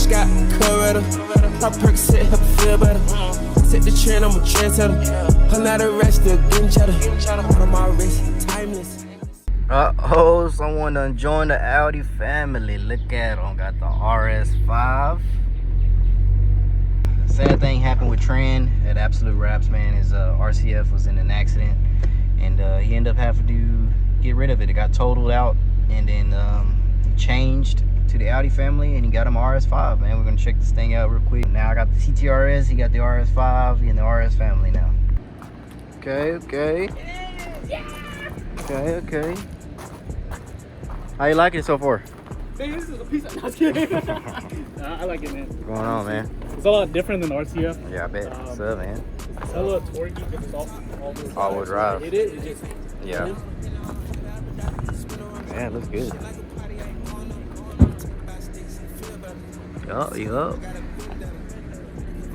Scott, Coretta. My perks set, help me feel better. Set the trend, I'm a trendsetter. A lot of rest, still getting cheddar. Out of my wrist, timeless. Uh-oh, someone done joined the Audi family. Look at them. Got the RS5. Sad thing happened with Trend at Absolute Raps, man. His RCF was in an accident, and he ended up having to get rid of it. It got totaled out, and then he changed to the Audi family, and he got him RS5, man. We're gonna check this thing out real quick. Now I got the CTRS, he got the RS5, he in the RS family now. Okay. How you liking it so far? Man, this is a piece of... No, I was kidding. I like it, man. What's going on, man? It's a lot different than RCF. Yeah, I bet. What's up, man? It's a little torquey because it's all-wheel drive. It is. It just... Yeah. Yeah, it looks good. Yup.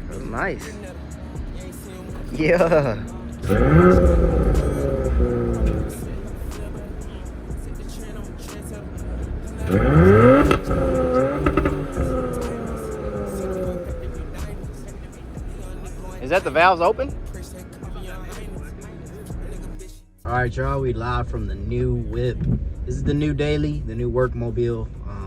That's nice. Yeah. Is that the valves open? All right, y'all, we live from the new whip. This is the new daily, the new work mobile.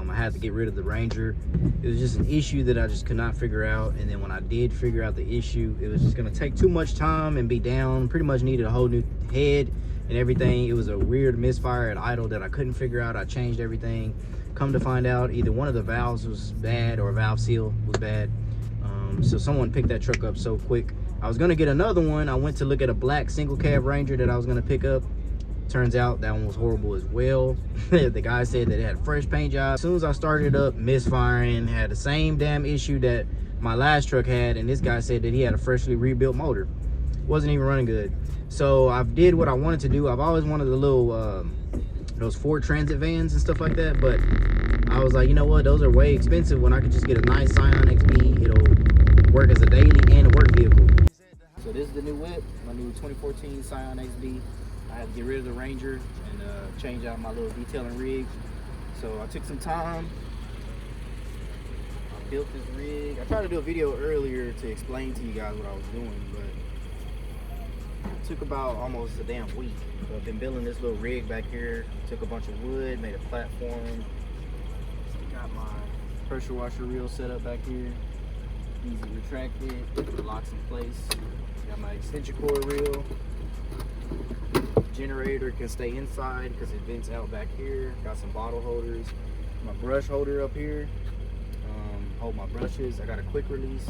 I had to get rid of the Ranger. It was just an issue that I just could not figure out. And then when I did figure out the issue, it was just gonna take too much time and be down. Pretty much needed a whole new head and everything. It was a weird misfire at idle that I couldn't figure out. I changed everything. Come to find out, either one of the valves was bad or a valve seal was bad. So someone picked that truck up so quick. I was gonna get another one. I went to look at a black single cab Ranger that I was gonna pick up. Turns out that one was horrible as well. The guy said that it had a fresh paint job. As soon as I started up, misfiring, had the same damn issue that my last truck had, and this guy said that he had a freshly rebuilt motor. Wasn't even running good. So I did what I wanted to do. I've always wanted the little those Ford Transit vans and stuff like that, but I was like, you know what, those are way expensive when I could just get a nice Scion XB. It'll work as a daily and a work vehicle. So this is the new whip, my new 2014 Scion XB. I had to get rid of the Ranger and change out my little detailing rig. So I took some time. I built this rig. I tried to do a video earlier to explain to you guys what I was doing, but it took about almost a damn week. So I've been building this little rig back here. Took a bunch of wood, made a platform. Got my pressure washer reel set up back here. Easy to retract it, locks in place. Got my extension cord reel. Generator can stay inside because it vents out back here. Got some bottle holders. My brush holder up here. Hold my brushes. I got a quick release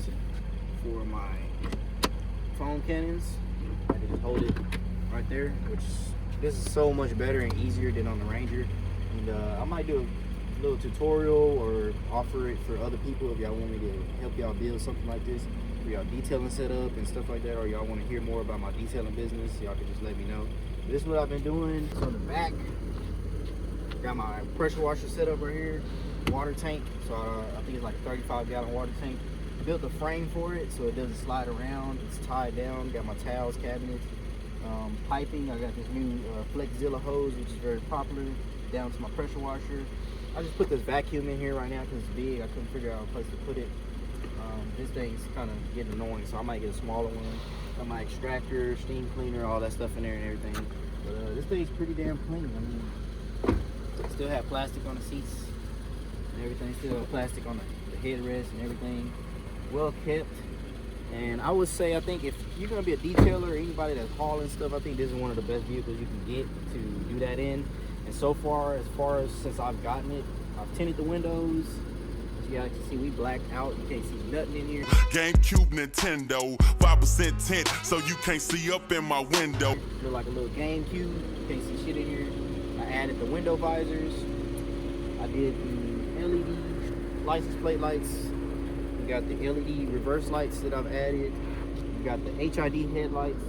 for my foam cannons. I can just hold it right there, which this is so much better and easier than on the Ranger. And I might do a little tutorial or offer it for other people if y'all want me to help y'all build something like this. For y'all detailing setup and stuff like that, or y'all want to hear more about my detailing business, y'all can just let me know. This is what I've been doing. So in the back, got my pressure washer set up right here, water tank. So I think it's like a 35-gallon water tank. Built a frame for it so it doesn't slide around. It's tied down. Got my towels cabinets, piping. I got this new Flexzilla hose, which is very popular, down to my pressure washer. I just put this vacuum in here right now because it's big. I couldn't figure out a place to put it. This thing's kind of getting annoying, so I might get a smaller one. Got my extractor, steam cleaner, all that stuff in there and everything. But this thing's pretty damn clean. I mean, still have plastic on the seats and everything. Still have plastic on the headrest and everything. Well kept. And I would say, I think if you're gonna be a detailer or anybody that's hauling stuff, I think this is one of the best vehicles you can get to do that in. And so far as since I've gotten it, I've tinted the windows. You guys can see we blacked out. You can't see nothing in here. GameCube, Nintendo, 5% tint, so you can't see up in my window. Feel like a little GameCube. You can't see shit in here. I added the window visors. I did the LED license plate lights. We got the LED reverse lights that I've added. We got the HID headlights.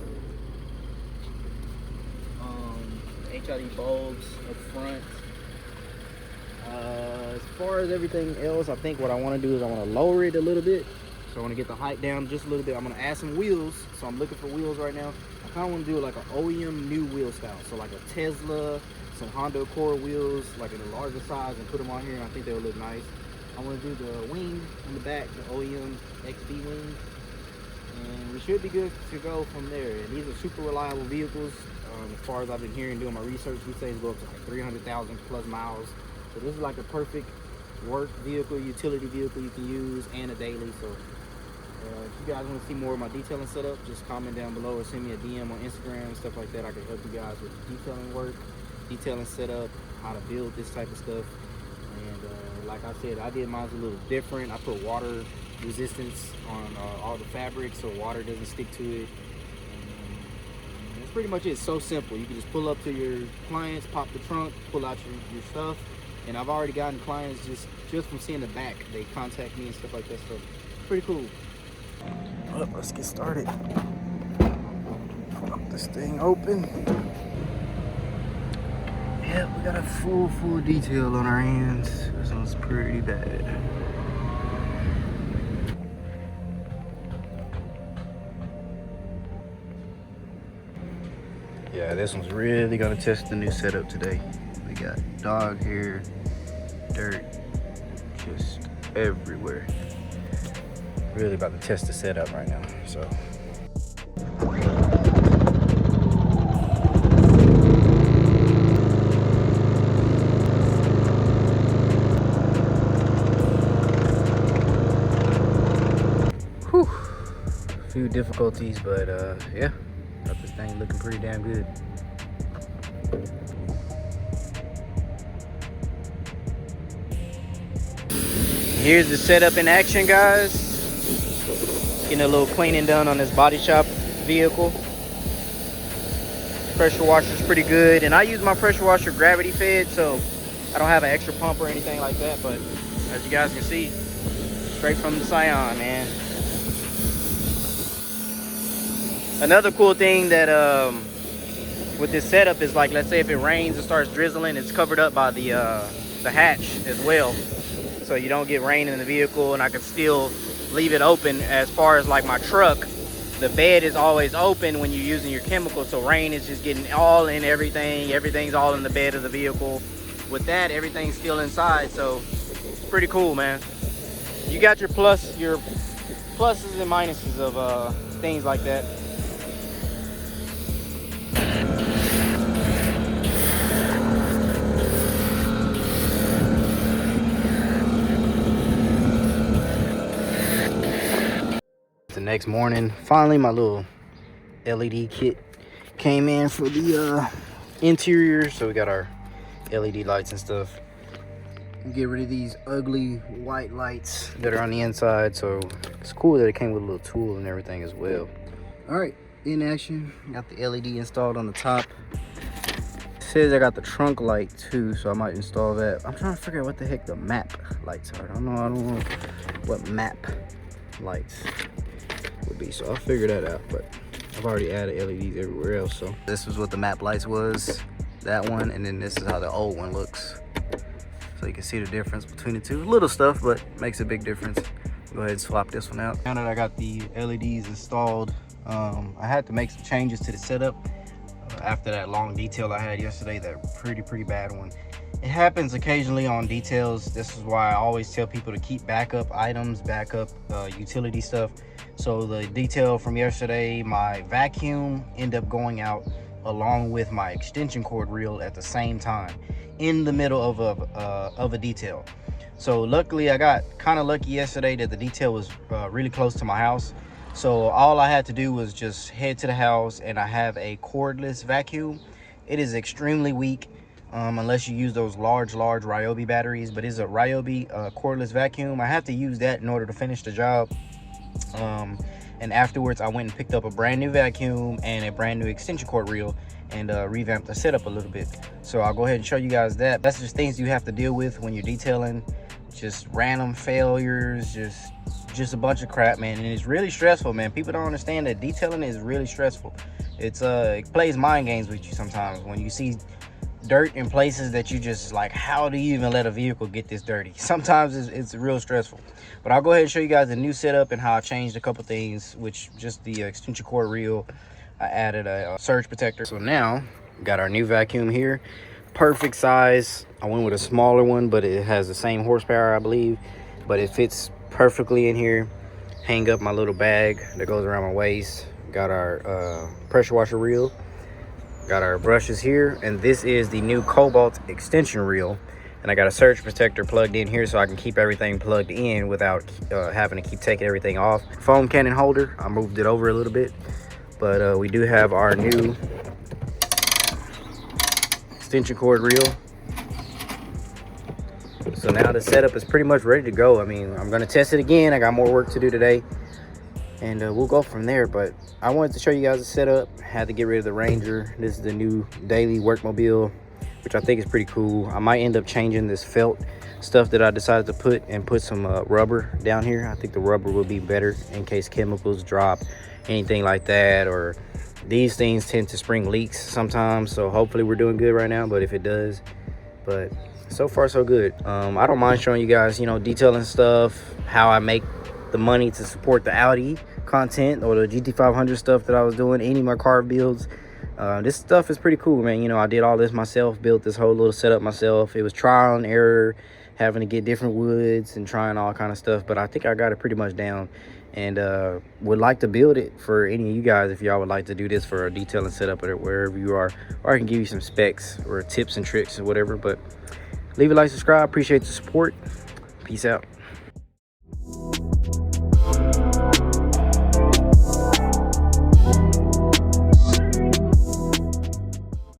HID bulbs up front. As far as everything else, I think what I want to do is I want to lower it a little bit. So I want to get the height down just a little bit. I'm going to add some wheels. So I'm looking for wheels right now. I kind of want to do like an OEM new wheel style. So like a Tesla, some Honda Accord wheels, like in a larger size, and put them on here, and I think they'll look nice. I want to do the wing on the back, the OEM XB wing, and we should be good to go from there. And these are super reliable vehicles. As far as I've been hearing, doing my research, we say it's go up to like 300,000 plus miles. So this is like a perfect work vehicle, utility vehicle you can use, and a daily. So if you guys want to see more of my detailing setup, just comment down below or send me a DM on Instagram and stuff like that. I can help you guys with detailing work, detailing setup, how to build this type of stuff. And like I said, I did mine a little different. I put water resistance on all the fabrics so water doesn't stick to it. And that's pretty much it. It's so simple. You can just pull up to your clients, pop the trunk, pull out your stuff. And I've already gotten clients just from seeing the back. They contact me and stuff like that. So pretty cool. Well, let's get started. Pop this thing open. Yeah, we got a full detail on our hands. This one's pretty bad. Yeah, this one's really gonna test the new setup today. We got dog hair, dirt, just everywhere. Really about to test the setup right now, so. Whew. A few difficulties, but yeah, got this thing looking pretty damn good. Here's the setup in action, guys. Getting a little cleaning done on this body shop vehicle. Pressure washer's pretty good, and I use my pressure washer gravity fed, so I don't have an extra pump or anything like that. But as you guys can see, straight from the Scion, man. Another cool thing that with this setup is, like, let's say if it rains and starts drizzling, it's covered up by the hatch as well, so you don't get rain in the vehicle, and I can still leave it open. As far as like my truck, the bed is always open when you're using your chemicals, so rain is just getting all in everything. Everything's all in the bed of the vehicle. With that, everything's still inside, so it's pretty cool, man. You got your pluses and minuses of things like that. The next morning, finally my little LED kit came in for the interior, so we got our LED lights and stuff. Get rid of these ugly white lights that are on the inside, so it's cool that it came with a little tool and everything as well. All right, in action. Got the LED installed on the top. It says I got the trunk light too, so I might install that. I'm trying to figure out what the heck the map lights are. I don't know what map lights would be, so I'll figure that out. But I've already added LEDs everywhere else. So this is what the map lights was, that one, and then this is how the old one looks, so you can see the difference between the two. Little stuff, but makes a big difference. Go ahead and swap this one out. Now that I got the LEDs installed, I had to make some changes to the setup after that long detail I had yesterday, that pretty bad one. It happens occasionally on details. This is why I always tell people to keep backup items, backup utility stuff. So the detail from yesterday, my vacuum ended up going out along with my extension cord reel at the same time in the middle of a detail. So luckily, I got kind of lucky yesterday that the detail was really close to my house. So all I had to do was just head to the house, and I have a cordless vacuum. It is extremely weak, unless you use those large Ryobi batteries, but it's a Ryobi cordless vacuum. I have to use that in order to finish the job. And afterwards, I went and picked up a brand new vacuum and a brand new extension cord reel, and revamped the setup a little bit. So I'll go ahead and show you guys that. That's just things you have to deal with when you're detailing. Just random failures, just a bunch of crap, man. And it's really stressful, man. People don't understand that detailing is really stressful. It plays mind games with you sometimes when you see dirt in places that you just like, how do you even let a vehicle get this dirty? Sometimes it's real stressful. But I'll go ahead and show you guys the new setup and how I changed a couple things, which just the extension cord reel. I added a surge protector. So now got our new vacuum here, perfect size. I went with a smaller one, but it has the same horsepower, I believe. but it fits perfectly in here. Hang up my little bag that goes around my waist. Got our pressure washer reel. Got our brushes here, and this is the new Cobalt extension reel. And I got a surge protector plugged in here so I can keep everything plugged in without having to keep taking everything off. Foam cannon holder, I moved it over a little bit, but we do have our new extension cord reel. So now the setup is pretty much ready to go. I mean, I'm gonna test it again. I got more work to do today, and we'll go from there. But I wanted to show you guys the setup. Had to get rid of the Ranger. This is the new daily workmobile, which I think is pretty cool. I might end up changing this felt stuff that I decided to put some rubber down here. I think the rubber will be better in case chemicals drop, anything like that, or these things tend to spring leaks sometimes. So hopefully we're doing good right now, but if it does, but so far so good. I don't mind showing you guys, you know, detailing stuff, how I make the money to support the Audi content or the GT500 stuff that I was doing, any of my car builds. This stuff is pretty cool, man. You know, I did all this myself, built this whole little setup myself. It was trial and error, having to get different woods and trying all kind of stuff, but I think I got it pretty much down, and would like to build it for any of you guys if y'all would like to do this for a detailing setup or wherever you are, or I can give you some specs or tips and tricks or whatever. But leave a like, subscribe, appreciate the support. Peace out.